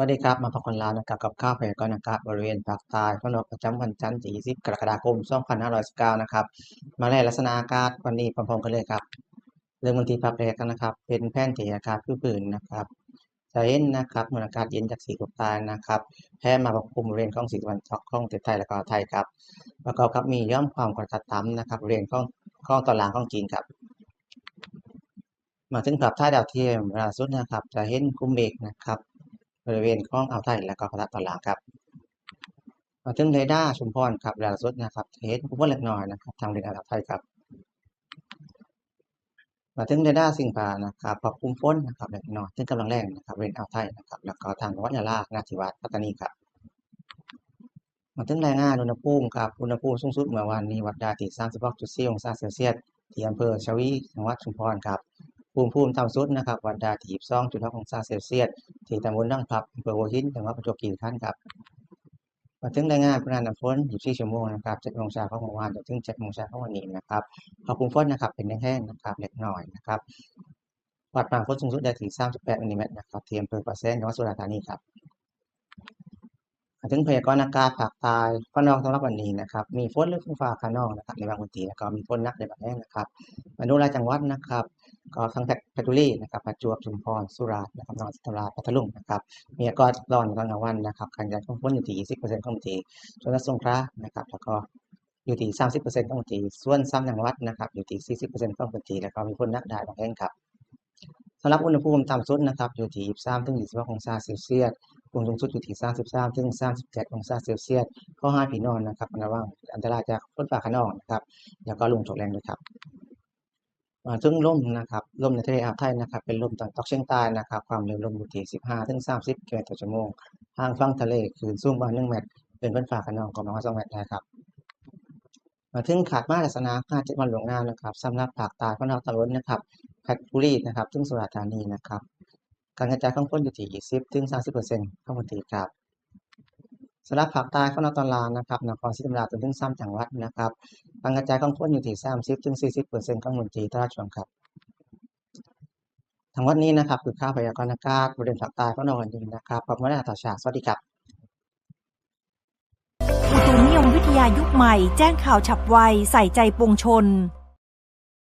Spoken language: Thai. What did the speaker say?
วัสดีครับมาพบกันแล้วนะครับกับข้าวพยากรณ์อากาศบริเวณภาคใต้ฝนตกประจำวันจันทร์ที่20กรกฎาคม2519นะครับมาแลลักษณะอากาศวันนี้พร้อมๆกันเลยครับเริ่มวันที่ภาคแรกกันนะครับเป็นแผนที่อากาศพื้นๆนะครับจะเห็นนะครับมวลอากาศเย็นจากสีตกใต้นะครับแผ่มาปกคลุมบริเวณของสีตะวันออกของประเทศไทยและก็ไทยครับประกอบกับมีหย่อมความกดอากาศต่ำนะครับบริเวณของตอนล่างของจีนครับมาถึงภาพถ่ายดาวเทียมล่าสุดนะครับจะเห็นกลุ่มเมฆนะครับบริเวณของอ่าวไทยและก็ภาคตอนล่างครับ มาถึงเรดาร์ชุมพรครับล่าสุดนะครับเห็นผู้ว่าเล็กน้อยนะครับทางเดินอ่าวไทยครับมาถึงเรดาร์สิ่งพานะครับปรับปรุงฝนนะครับเล็กน้อยถึงกำลังแรงนะครับเรนอ่าวไทยนะครับแล้วก็ทางจังหวัดยะลานาทิวาสปัตตานีครับมาถึงรายงานอุณหภูมิครับอุณหภูมิสูงสุดเมื่อวานนี้วัดได้ที่36.4องศาเซลเซียสที่อำเภอชวีจังหวัดชุมพรครับภูมิต่ำสุดนะครับวัดได้ที่22.6องศาเซลเซียสที่ตำบลด่างพลับอำเภอหัวหินจังหวัดประจวบคีรีขันธ์ครับ มาถึงรายงานปริมาณน้ำฝน24ชั่วโมงนะครับ7โมงเช้าของเมื่อวานจนถึง7โมงเช้าของวันนี้นะครับอุณหภูมิฝนนะครับเป็นแห้งๆนะครับเล็กน้อยนะครับวัดปริมาณฝนสูงสุดได้ถึง38มิลลิเมตรนะครับที่อำเภอปะแซจังหวัดสุราษฎร์ธานีครับมาถึงพยากรณ์อากาศภาคใต้ฝั่งนอกสำหรับวันนี้นะครับมีฝนหรือฝนฟ้าคะนองนะครับในบางพื้นที่แล้วก็มีฝนหนักในบางแห่งนะครับมาดูรายจังหวัดนะครับก็ทั้งเพชรบุรีนะครับประจวบชุมพรสุราษฎร์นะครับนครศรีธรรมราชพัทลุงนะครับมีอากาศร้อนตอนกลางวันนะครับการยันของฝนอยู่ที่20%ของพื้นที่ส่วนสงขลานะครับแล้วก็อยู่ที่30%ของพื้นที่ส่วน3จังหวัดนะครับอยู่ที่40%ของพื้นที่แล้วก็มีฝนหนักได้บางแห่งครับ สำหรับอุณหภูมิต่ำสุดนะครับอยู่ที่23ถึง26องศาเซลเซียสอุณหภูมิสูงสุดอยู่ที่33ถึง37องศาเซลเซียสข้อห้ามพี่น้องนะครับระวังอันตรายจากฝนฟ้าคะนองนะครับแล้วก็ลมตกแรงด้วยครับซึ่งลมนะครับลมในทะเลอ่าวไทยนะครับเป็นลมตะวันตกเฉียงใต้นะครับความเร็วลมอยู่ที่15ถึง30กิโลเมตรต่อชั่วโมงทางฝั่งทะเลคลื่นสูงกว่า1เมตรเป็นฝนฟ้าคะนองประมาณ2เมตรนะครับมาถึงขาดมาลักษณะ7วันล่วงหน้านะครับสำหรับภาคใต้ฝั่งตะวันตกนะครับเพชรบุรีนะครับถึงสุราษฎร์ธานีนะครับ การกระจายของฝนอยู่ที่20ถึง30%ของพื้นที่ครับสำหรับภาคใต้ฝั่งตอนล่างนะครับนครศรีธรรมราชจนถึง3จังหวัดนะครับการกระจายของฝนอยู่ที่30ถึง40%ของพื้นที่ตลอดช่วงครับทั้งหมดนี้นะครับคือข่าวพยากรณ์อากาศบริเวณภาคใต้ฝั่งตะวันออกนะครับขอบคุณมากต่อฉากสวัสดีครับอุตุนิยมวิทยายุคใหม่แจ้งข่าวฉับไวใส่ใจปวงชน